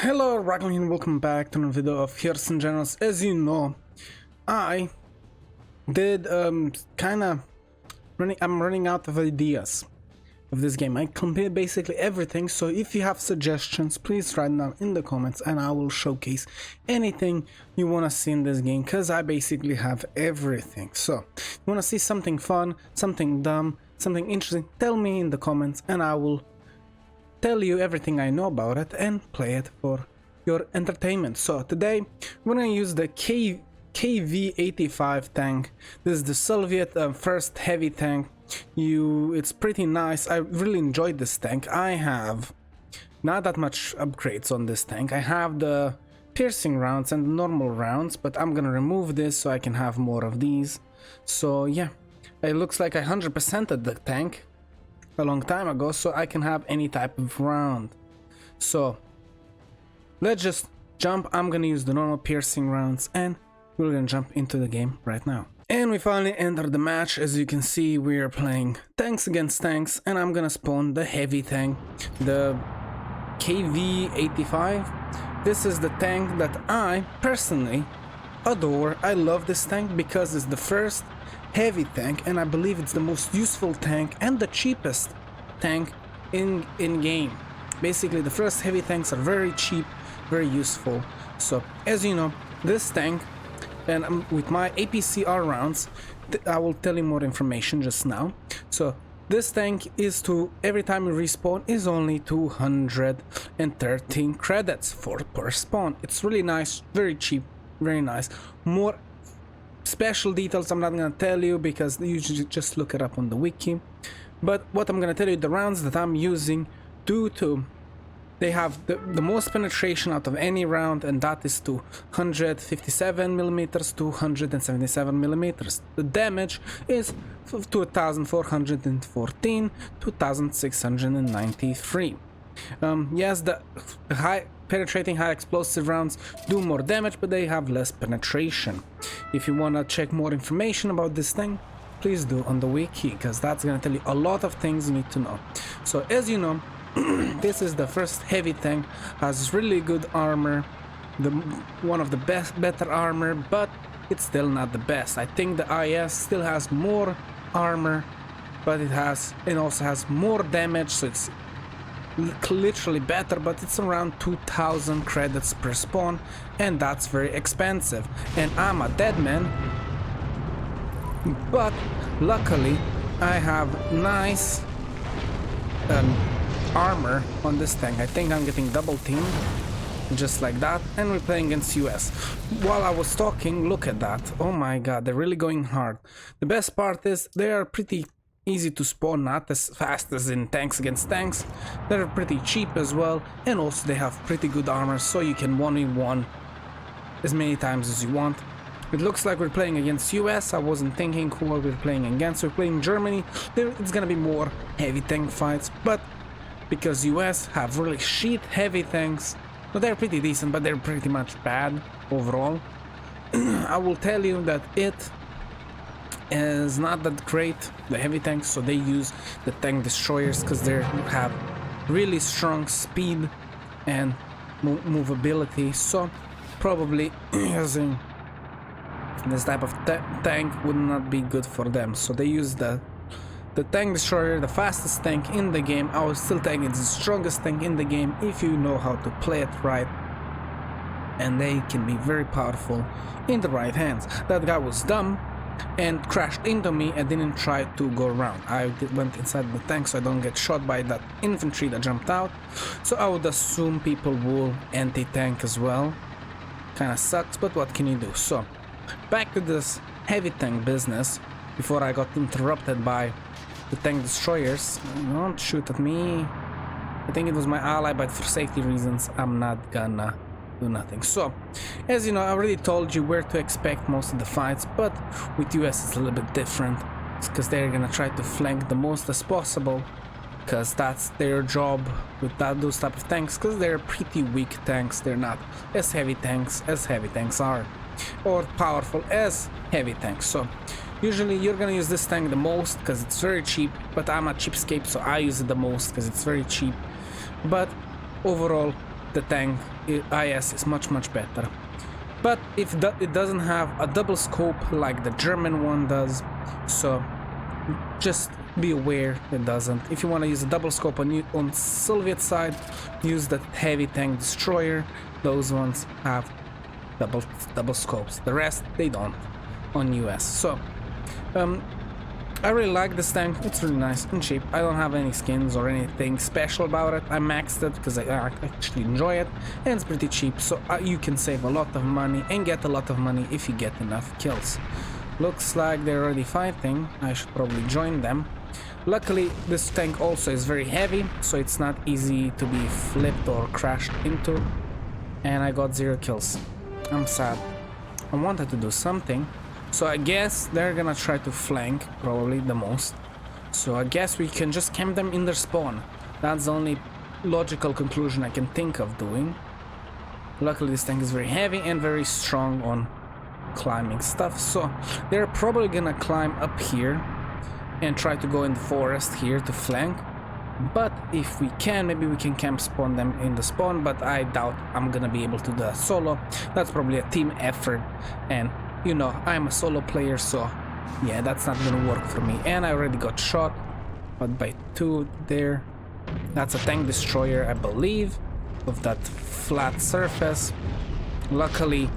Hello, Rockill and welcome back to another video of Heroes and Generals. As you know, I did I'm running out of ideas of this game. I completed basically everything, so if you have suggestions, please write down in the comments and I will showcase anything you want to see in this game, because I basically have everything. So, you want to see something fun, something dumb, something interesting, tell me in the comments and I will tell you everything I know about it and play it for your entertainment. So today we're gonna use the KV-85 tank. This is the Soviet first heavy tank. It's pretty nice. I really enjoyed this tank. I have not that much upgrades on this tank. I have the piercing rounds and the normal rounds, but I'm gonna remove this so I can have more of these. So yeah, it looks like I 100%ed the tank a long time ago, so I can have any type of round. So let's just jump. I'm gonna use the normal piercing rounds and we're gonna jump into the game right now. And we finally entered the match. As you can see, we are playing tanks against tanks and I'm gonna spawn the heavy tank, the KV-85. This is the tank that I personally adore. I love this tank because it's the first heavy tank and I believe it's the most useful tank and the cheapest tank in game. Basically the first heavy tanks are very cheap, very useful. So as you know, this tank, and with my APCR rounds, I will tell you more information just now. So this tank is every time you respawn is only 213 credits per spawn. It's really nice, very cheap, very nice. More special details I'm not gonna tell you because you should just look it up on the wiki. But what I'm gonna tell you, the rounds that I'm using due to they have the most penetration out of any round, and that is 257mm, 277mm. The damage is 2414, 2693. Yes, the high penetrating high explosive rounds do more damage, but they have less penetration. If you want to check more information about this thing, please do on the wiki, because that's going to tell you a lot of things you need to know. So as you know, this is the first heavy tank, has really good armor, one of the better armor, but it's still not the best. I think the IS still has more armor, but it also has more damage, so it's literally better, but it's around 2000 credits per spawn and that's very expensive, and I'm a dead man. But luckily I have nice armor on this tank. I think I'm getting double teamed just like that, and we're playing against US. While I was talking, look at that, oh my god, they're really going hard. The best part is they are pretty easy to spawn, not as fast as in tanks against tanks. They're pretty cheap as well, and also they have pretty good armor, so you can 1v1 as many times as you want. It looks like we're playing against US. I wasn't thinking who we're playing against. We're playing Germany. It's gonna be more heavy tank fights, but because US have really shit heavy tanks, well, they're pretty decent, but they're pretty much bad overall. I will tell you that it is not that great, the heavy tanks, so they use the tank destroyers because they have really strong speed and movability, so probably using this type of tank would not be good for them, so they use the tank destroyer, the fastest tank in the game. I will still think it's the strongest tank in the game if you know how to play it right, and they can be very powerful in the right hands. That guy was dumb and crashed into me and didn't try to go around. I went inside the tank so I don't get shot by that infantry that jumped out, so I would assume people will anti-tank as well. Kinda sucks, but what can you do? So back to this heavy tank business before I got interrupted by the tank destroyers. Don't shoot at me. I think it was my ally, but for safety reasons I'm not gonna do nothing. So as you know, I already told you where to expect most of the fights, but with US it's a little bit different. It's because they're gonna try to flank the most as possible, because that's their job with those type of tanks, because they're pretty weak tanks. They're not as heavy tanks are, or powerful as heavy tanks. So usually you're gonna use this tank the most because it's very cheap, but I'm a cheapskate, so I use it the most because it's very cheap. But overall, the tank IS is much better. But if it doesn't have a double scope like the German one does, so just be aware it doesn't. If you want to use a double scope on Soviet side, use the heavy tank destroyer. Those ones have double scopes. The rest they don't on US. So I really like this tank. It's really nice and cheap. I don't have any skins or anything special about it. I maxed it because I actually enjoy it, and it's pretty cheap, so you can save a lot of money and get a lot of money if you get enough kills. Looks like they're already fighting. I should probably join them. Luckily, this tank also is very heavy, so it's not easy to be flipped or crashed into. And I got 0 kills. I'm sad. I wanted to do something. So I guess they're gonna try to flank, probably the most. So I guess we can just camp them in their spawn. That's the only logical conclusion I can think of doing. Luckily this tank is very heavy and very strong on climbing stuff. So they're probably gonna climb up here and try to go in the forest here to flank. But if we can, maybe we can camp spawn them in the spawn, but I doubt I'm gonna be able to do that solo. That's probably a team effort, and you know, I'm a solo player, so yeah, that's not gonna work for me. And I already got shot, but by 2 there. That's a tank destroyer, I believe, of that flat surface. Luckily,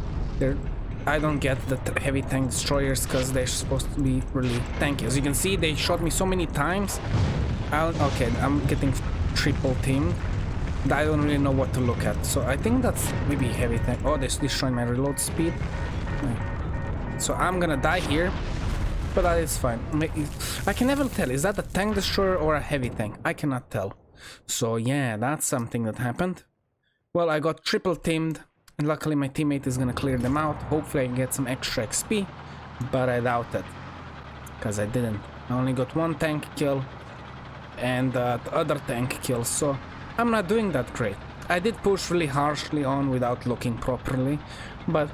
I don't get the heavy tank destroyers because they're supposed to be really tanky. As you can see, they shot me so many times. Okay, I'm getting triple teamed. I don't really know what to look at, so I think that's maybe heavy tank. Oh, they're destroying my reload speed. So I'm gonna die here, but that is fine. I can never tell, is that a tank destroyer or a heavy tank? I cannot tell. So yeah, that's something that happened. Well, I got triple teamed, and luckily my teammate is gonna clear them out. Hopefully I can get some extra XP, but I doubt it, because I didn't. I only got 1 tank kill and the other tank kill, so I'm not doing that great. I did push really harshly on without looking properly, but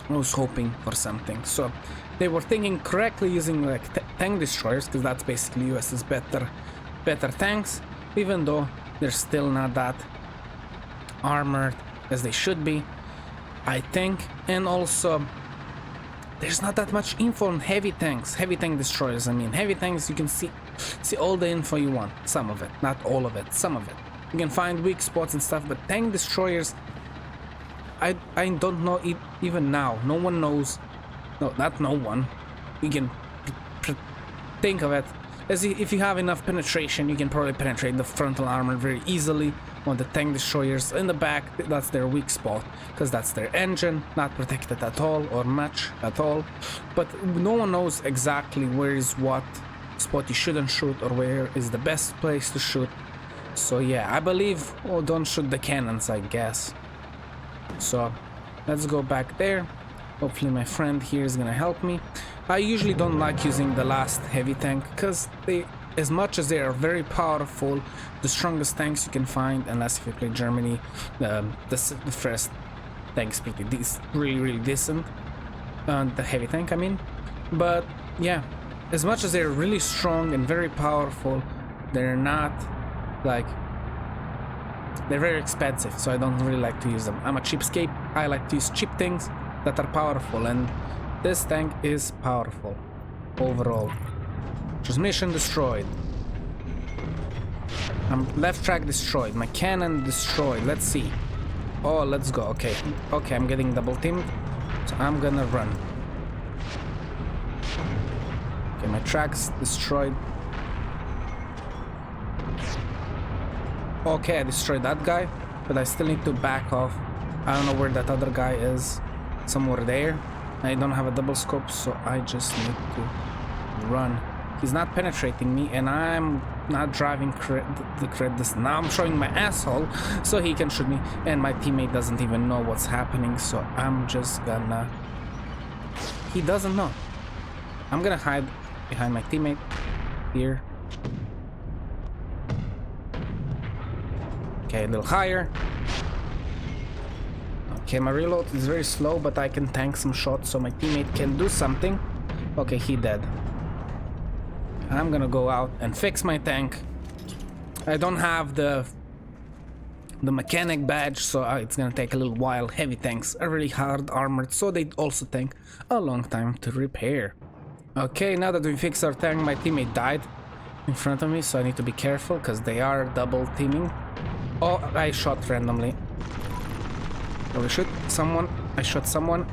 I was hoping for something. So they were thinking correctly using like tank destroyers, because that's basically US's better tanks, even though they're still not that armored as they should be, I think. And also there's not that much info on heavy tank destroyers. I mean, heavy tanks, you can see all the info you want, some of it, not all of it, some of it. You can find weak spots and stuff, but tank destroyers, I don't know it even now. No one knows. No, not no one. You can think of it as if you have enough penetration, you can probably penetrate the frontal armor very easily. On the tank destroyers in the back, that's their weak spot, because that's their engine, not protected at all or much at all. But no one knows exactly where is what spot you shouldn't shoot or where is the best place to shoot. So yeah, I believe, oh, don't shoot the cannons, I guess. So let's go back there. Hopefully my friend here is gonna help me. I usually don't like using the last heavy tank, because as much as they are very powerful, the strongest tanks you can find, unless if you play Germany, the first tank's pretty really decent, the heavy tank I mean. But yeah, as much as they're really strong and very powerful, they're not like, they're very expensive, so I don't really like to use them. I'm a cheapskate. I like to use cheap things that are powerful, and this tank is powerful overall. Transmission destroyed. Left track destroyed. My cannon destroyed. Let's see. Oh, let's go. Okay, I'm getting double teamed, so I'm gonna run. Okay, my tracks destroyed. Okay, I destroyed that guy, but I still need to back off. I don't know where that other guy is. Somewhere there. I don't have a double scope, so I just need to run. He's not penetrating me, and I'm not driving the correct distance. Now I'm showing my asshole so he can shoot me, and my teammate doesn't even know what's happening, so I'm just gonna... He doesn't know. I'm gonna hide behind my teammate here. Okay, a little higher. Okay, my reload is very slow, but I can tank some shots so my teammate can do something. Okay, he dead. I'm gonna go out and fix my tank. I don't have the the mechanic badge, so it's gonna take a little while. Heavy tanks are really hard armored, so they also take a long time to repair. Okay, now that we fixed our tank, my teammate died in front of me, so I need to be careful because they are double teaming. Oh, I shot randomly. Oh, we shoot someone. I shot someone.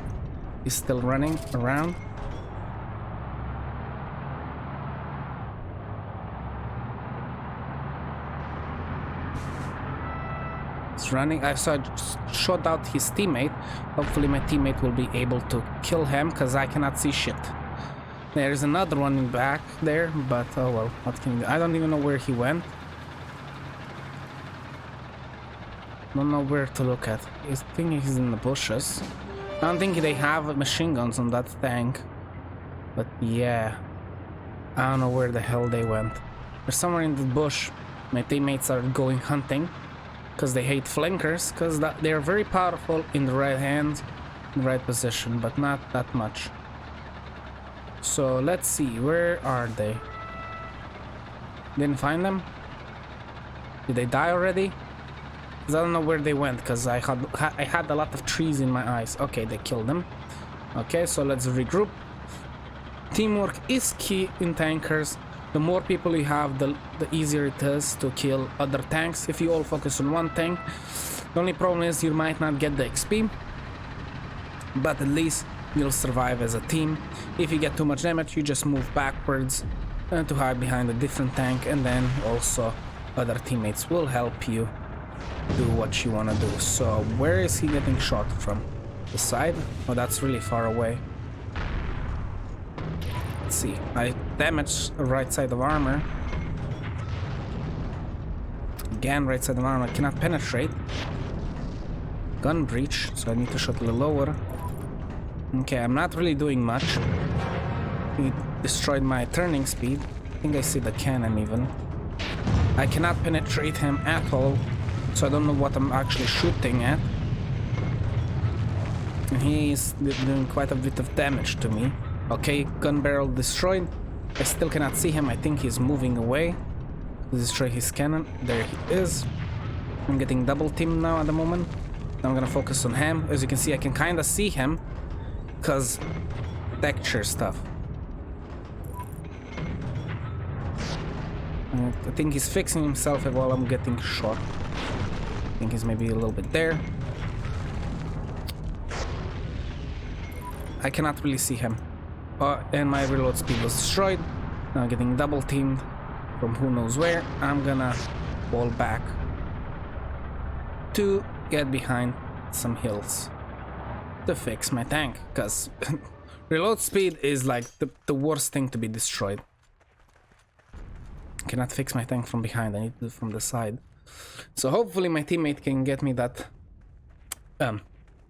He's still running around. He's running. I saw shot out his teammate. Hopefully my teammate will be able to kill him because I cannot see shit. There's another one in back there, but oh well, what can you do? I don't even know where he went. Don't know where to look at. I think he's in the bushes. I don't think they have machine guns on that tank. But yeah, I don't know where the hell they went. They're somewhere in the bush. My teammates are going hunting because they hate flankers, because they're very powerful in the right hands, in the right position, but not that much. So let's see, where are they? Didn't find them? Did they die already? I don't know where they went because I had a lot of trees in my eyes. Okay, they killed them. Okay, so let's regroup. Teamwork is key in tankers. The more people you have, the easier it is to kill other tanks. If you all focus on one tank, the only problem is you might not get the XP, but at least you'll survive as a team. If you get too much damage, you just move backwards to hide behind a different tank, and then also other teammates will help you do what you want to do. So where is he getting shot from? The side? Oh, that's really far away. Let's see. I damaged the right side of armor. Again, right side of armor. I cannot penetrate. Gun breach, so I need to shoot a little lower. Okay, I'm not really doing much. He destroyed my turning speed. I think I see the cannon even. I cannot penetrate him at all, so I don't know what I'm actually shooting at. And he's doing quite a bit of damage to me. Okay, gun barrel destroyed. I still cannot see him. I think he's moving away to destroy his cannon. There he is. I'm getting double teamed now at the moment. Now I'm gonna focus on him. As you can see, I can kind of see him because texture stuff. I think he's fixing himself while I'm getting shot. I think he's maybe a little bit there. I cannot really see him. And my reload speed was destroyed. Now getting double teamed from who knows where. I'm gonna fall back to get behind some hills to fix my tank, because reload speed is like the worst thing to be destroyed. Cannot fix my tank from behind, I need to do it from the side. So hopefully my teammate can get me that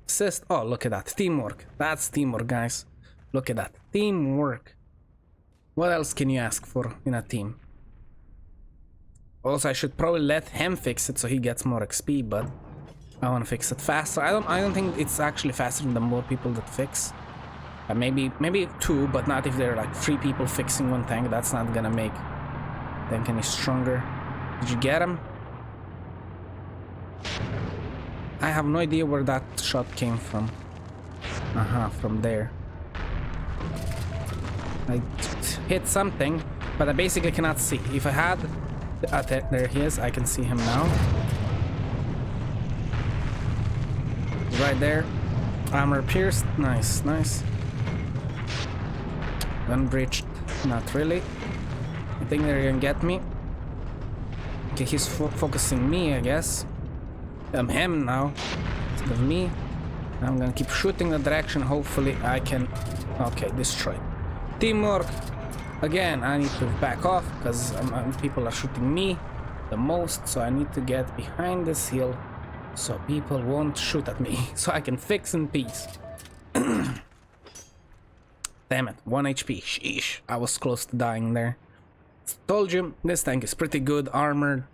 assist. Oh, look at that, teamwork. That's teamwork, guys. Look at that, teamwork. What else can you ask for in a team? Also, I should probably let him fix it so he gets more XP, but I want to fix it faster. I don't think it's actually faster than the more people that fix. Maybe 2, but not if there are like 3 people fixing one tank. That's not gonna make tank any stronger. Did you get him? I have no idea where that shot came from. From there. I hit something, but I basically cannot see. If I had... there he is, I can see him now. Right there. Armor pierced. Nice, nice. Gun breached. Not really. I think they're gonna get me. Okay, he's focusing me, I guess. Him now, instead of me. I'm gonna keep shooting the direction. Hopefully I can... Okay, destroy. Teamwork. Again, I need to back off because people are shooting me the most. So I need to get behind this hill so people won't shoot at me. So I can fix in peace. Damn it, 1 HP. Sheesh. I was close to dying there. Told you, this tank is pretty good armored.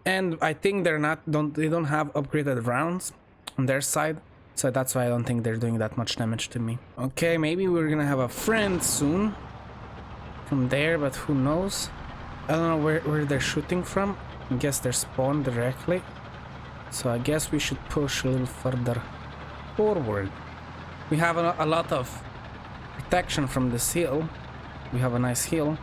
And I think they don't have upgraded rounds on their side, so that's why I don't think they're doing that much damage to me. Okay, maybe we're gonna have a friend soon from there, but who knows? I don't know where they're shooting from. I guess they're spawned directly. So I guess we should push a little further forward. We have a lot of protection from this hill. We have a nice hill.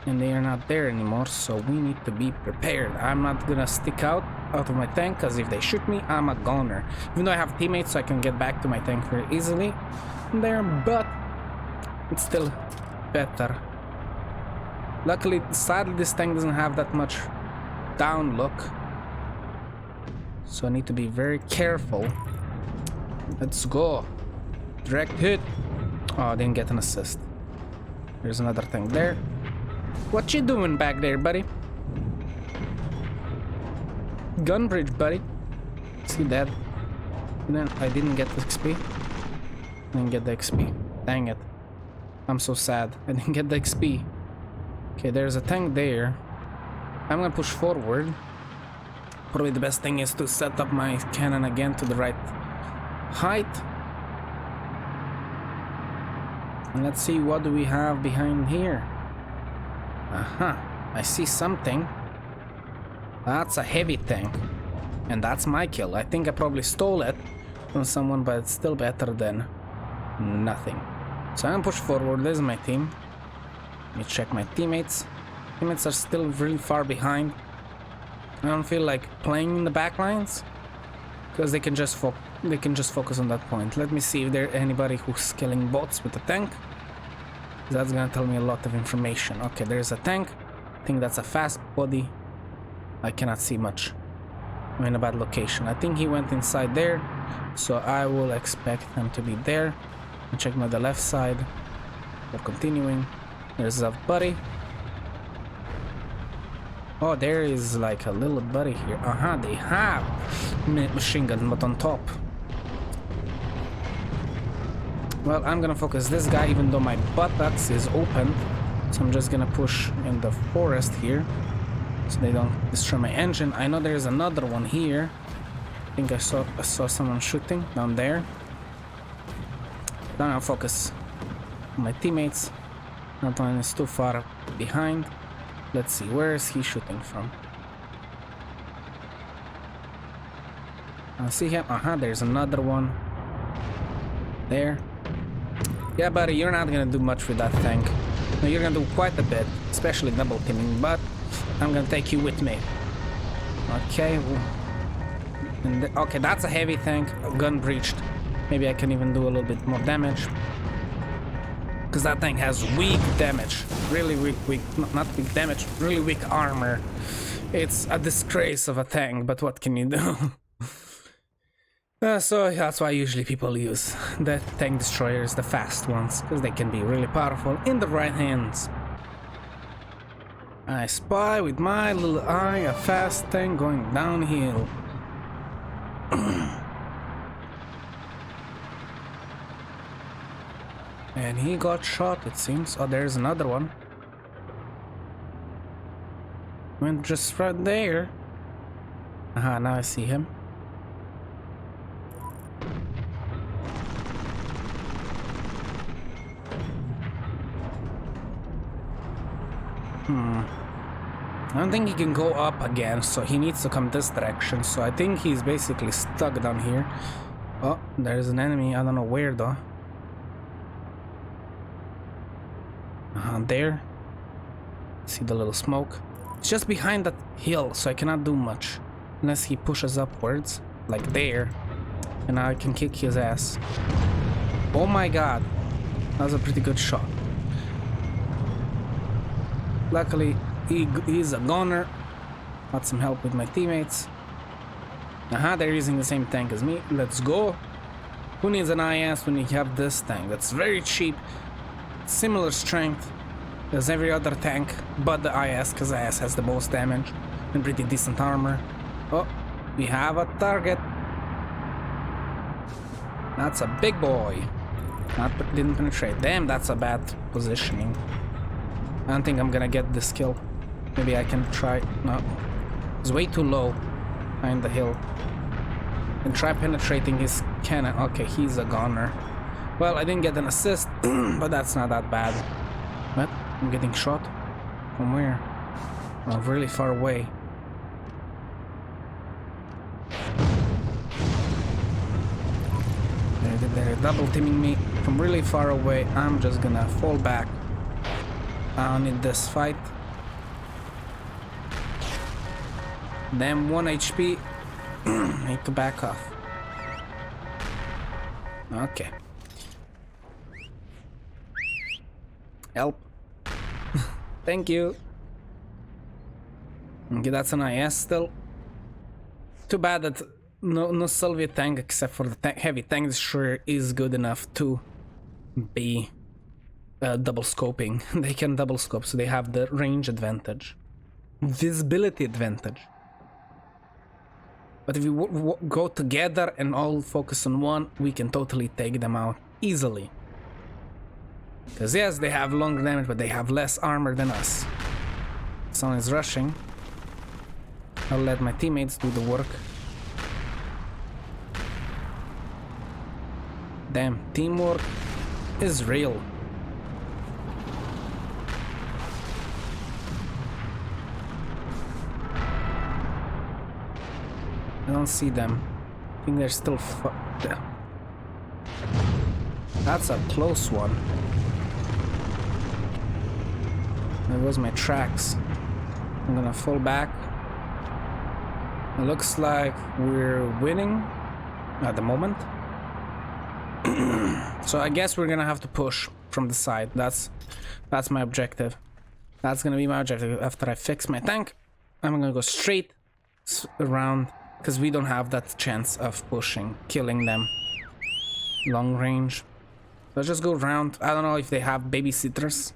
And they are not there anymore, so we need to be prepared. I'm not gonna stick out of my tank, because if they shoot me, I'm a goner. Even though I have teammates, so I can get back to my tank very easily there, but it's still better. Luckily, sadly, this tank doesn't have that much down look, so I need to be very careful. Let's go. Direct hit. Oh, I didn't get an assist. There's another tank there. What you doing back there, buddy? Gun bridge, buddy. See that? I didn't get the XP. I didn't get the XP. Dang it. I'm so sad. I didn't get the XP. Okay, there's a tank there. I'm gonna push forward. Probably the best thing is to set up my cannon again to the right height. And let's see what do we have behind here. Aha, I see something. That's a heavy tank. And that's my kill. I think I probably stole it from someone, but it's still better than nothing. So I'm gonna push forward. There's my team. Let me check my teammates. Teammates are still really far behind. I don't feel like playing in the back lines, because they can just focus on that point. Let me see if there's anybody who's killing bots with a tank. That's gonna tell me a lot of information. Okay, there's a tank. I think that's a fast body. I cannot see much. I'm in a bad location. I think he went inside there, so I will expect him to be there. I'll check my the left side. We're continuing. There's a buddy. Oh, there is like a little buddy here. They have machine gun, but on top. Well, I'm gonna focus this guy, even though my buttocks is open. So I'm just gonna push in the forest here, so they don't destroy my engine. I know there's another one here. I think I saw someone shooting down there. Now I'll focus on my teammates. That one is too far behind. Let's see, where is he shooting from? I see him. There's another one there. Yeah, buddy, you're not gonna do much with that tank. No, you're gonna do quite a bit, especially double teaming, but I'm gonna take you with me. Okay. Okay, that's a heavy tank. Gun breached. Maybe I can even do a little bit more damage, because that tank has weak damage. Really weak, not weak damage, really weak armor. It's a disgrace of a tank, but what can you do? So that's why usually people use the tank destroyers, the fast ones, because they can be really powerful in the right hands. I spy with my little eye a fast tank going downhill. And he got shot, it seems. Oh, there's another one. Went just right there. Now I see him. I don't think he can go up again, so he needs to come this direction. So I think he's basically stuck down here. Oh, there's an enemy. I don't know where though. There. See the little smoke? It's just behind that hill, so I cannot do much unless he pushes upwards, like there, and I can kick his ass. Oh my god, that was a pretty good shot. Luckily, he's a goner. Got some help with my teammates. They're using the same tank as me. Let's go. Who needs an IS when you have this tank? That's very cheap. Similar strength as every other tank, but the IS, because IS has the most damage and pretty decent armor. Oh, we have a target. That's a big boy. Didn't penetrate. Damn, that's a bad positioning. I don't think I'm gonna get this kill. Maybe I can try. No, it's way too low behind the hill. And try penetrating his cannon. Okay, he's a goner. Well, I didn't get an assist, but that's not that bad. What? I'm getting shot? From where? Oh, really far away. They're double teaming me from really far away. I'm just gonna fall back. I don't need this fight. Damn, 1 HP. Need to back off. Okay. Help. Thank you. Okay, that's an IS still. Too bad that no Soviet tank except for the heavy tank sure is good enough to be double scoping. They can double scope, so they have the range advantage, visibility advantage. But if we go together and all focus on one, we can totally take them out easily. Because yes, they have longer damage, but they have less armor than us. Someone is rushing. I'll let my teammates do the work. Damn, teamwork is real. I don't see them. I think they're still there. That's a close one. There was my tracks. I'm gonna fall back. It looks like we're winning at the moment. So I guess we're gonna have to push from the side. That's my objective. That's gonna be my objective. After I fix my tank, I'm gonna go straight around, because we don't have that chance of pushing, killing them long range. Let's just go around. I don't know if they have babysitters,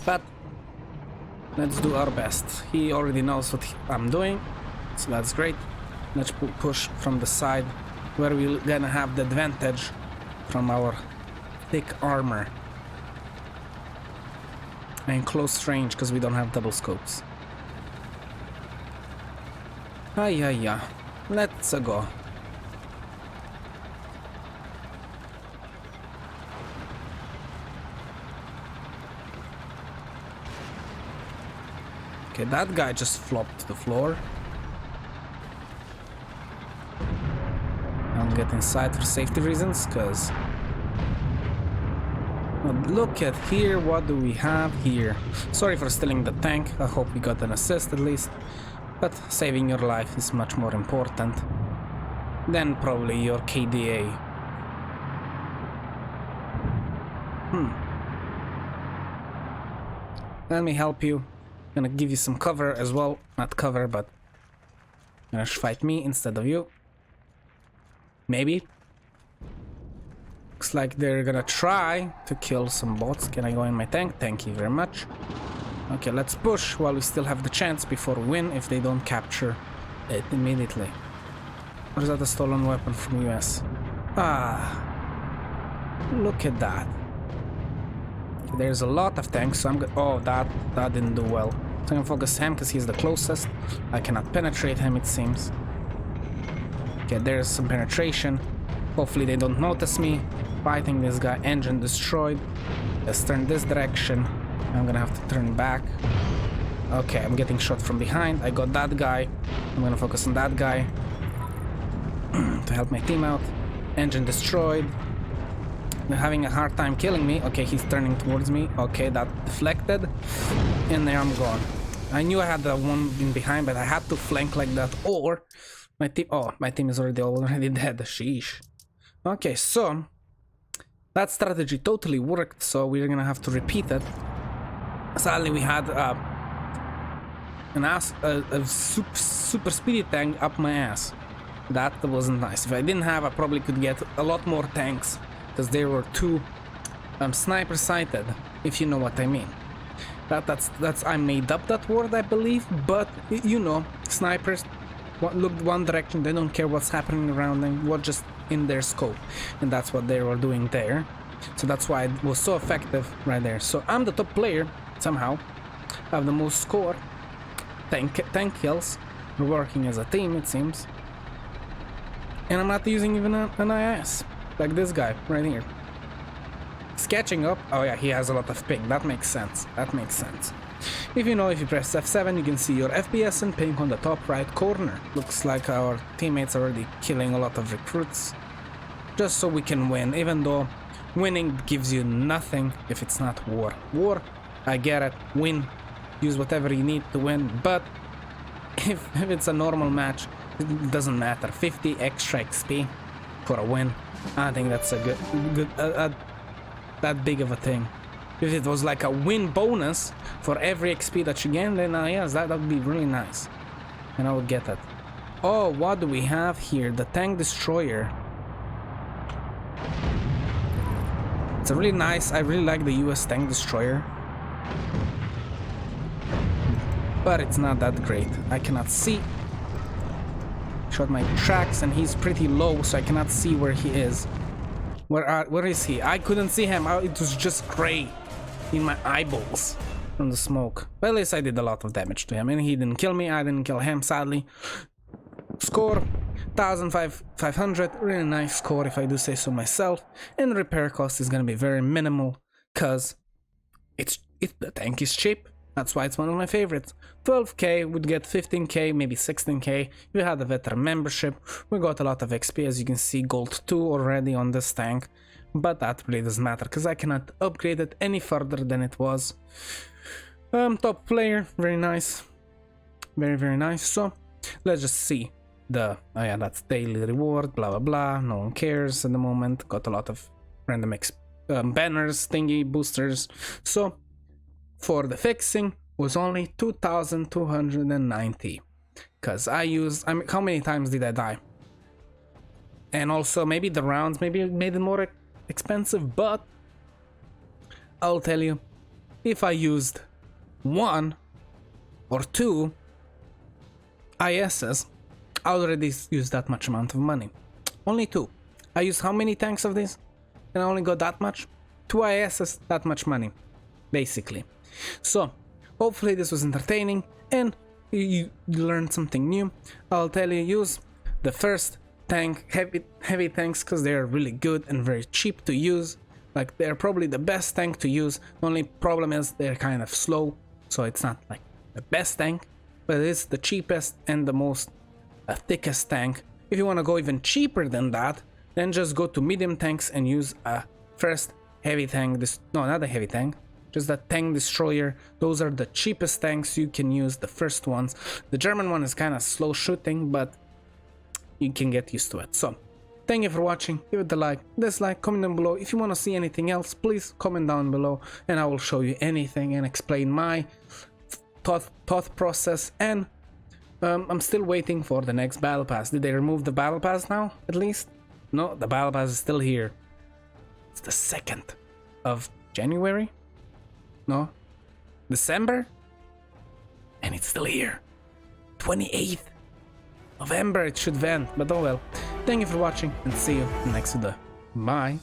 but let's do our best. He already knows what I'm doing, so that's great. Let's push from the side, where we're gonna have the advantage from our thick armor and close range, because we don't have double scopes. Yeah. Let's go. Okay, that guy just flopped to the floor. I'll get inside for safety reasons, because look at here, what do we have here? Sorry for stealing the tank. I hope we got an assist at least. But saving your life is much more important than probably your KDA. Let me help you. Gonna give you some cover as well. Not cover, but gonna fight me instead of you. Maybe. Looks like they're gonna try to kill some bots. Can I go in my tank? Thank you very much. Okay, let's push while we still have the chance before we win, if they don't capture it immediately. Or is that a stolen weapon from US? Look at that. There's a lot of tanks, so I'm good. Oh, that didn't do well. So I'm gonna focus him because he's the closest. I cannot penetrate him, it seems. Okay, there's some penetration. Hopefully they don't notice me. Fighting this guy. Engine destroyed. Let's turn this direction. I'm gonna have to turn back. Okay, I'm getting shot from behind. I got that guy. I'm gonna focus on that guy to help my team out. Engine destroyed. They're having a hard time killing me. Okay, he's turning towards me. Okay, that deflected. And there I'm gone. I knew I had the one in behind, but I had to flank like that, or my team... Oh, my team is already dead. Sheesh. Okay, so that strategy totally worked, so we're gonna have to repeat it. Sadly, we had a super speedy tank up my ass. That wasn't nice. If I didn't have, I probably could get a lot more tanks, because there were two sniper sighted, if you know what I mean. That's I made up that word, I believe, but you know, snipers look one direction, they don't care what's happening around them, what just in their scope, and that's what they were doing there. So that's why it was so effective right there. So I'm the top player somehow. I have the most score, tank kills. We're working as a team, it seems. And I'm not using even an IS, like this guy right here. He's catching up. Oh yeah, he has a lot of ping. That makes sense. That makes sense. If you press F7, you can see your FPS and ping on the top right corner. Looks like our teammates are already killing a lot of recruits. Just so we can win, even though winning gives you nothing if it's not war. War, I get it, win, use whatever you need to win, but if it's a normal match, it doesn't matter. 50 extra XP for a win, I think that's a that big of a thing. If it was like a win bonus for every XP that you gain, then yes, that would be really nice. And I would get that. Oh, what do we have here? The tank destroyer. It's a really nice, I really like the US tank destroyer. But it's not that great. I cannot see. Shot my tracks and he's pretty low, so I cannot see where he is. Where is he? I couldn't see him. It was just gray in my eyeballs from the smoke. But at least I did a lot of damage to him, and he didn't kill me. I didn't kill him, sadly. Score 1,500. Really nice score, if I do say so myself. And repair cost is gonna be very minimal, cause the tank is cheap. That's why it's one of my favorites. 12k would get 15k, maybe 16k. We had a veteran membership. We got a lot of XP, as you can see, gold 2 already on this tank. But that really doesn't matter, because I cannot upgrade it any further than it was. Top player, very nice. Very, very nice. So, let's just see. Oh yeah, that's daily reward, blah blah blah. No one cares at the moment. Got a lot of random banners, thingy, boosters. So, for the fixing was only 2,290, because how many times did I die? And also maybe the rounds maybe made it more expensive, but I'll tell you, if I used 1 or 2 ISs, I already used that much amount of money. Only 2. I used how many tanks of this? And I only got that much? 2 ISs, that much money, basically. So, hopefully this was entertaining and you learned something new. I'll tell you, use the first tank, heavy tanks, because they're really good and very cheap to use. Like, they're probably the best tank to use. The only problem is they're kind of slow, so it's not like the best tank, but it is the cheapest and the most thickest tank. If you want to go even cheaper than that, then just go to medium tanks and use a first heavy tank. No, not a heavy tank, just a tank destroyer. Those are the cheapest tanks you can use, the first ones. The German one is kind of slow shooting, but you can get used to it. So, thank you for watching. Give it a like, dislike, comment down below. If you want to see anything else, please comment down below and I will show you anything and explain my thought process. And I'm still waiting for the next battle pass. Did they remove the battle pass now, at least? No, the battle pass is still here. It's the 2nd of January? No, December? And it's still here. 28th November it should end, but oh well. Thank you for watching and see you in the next video. Bye.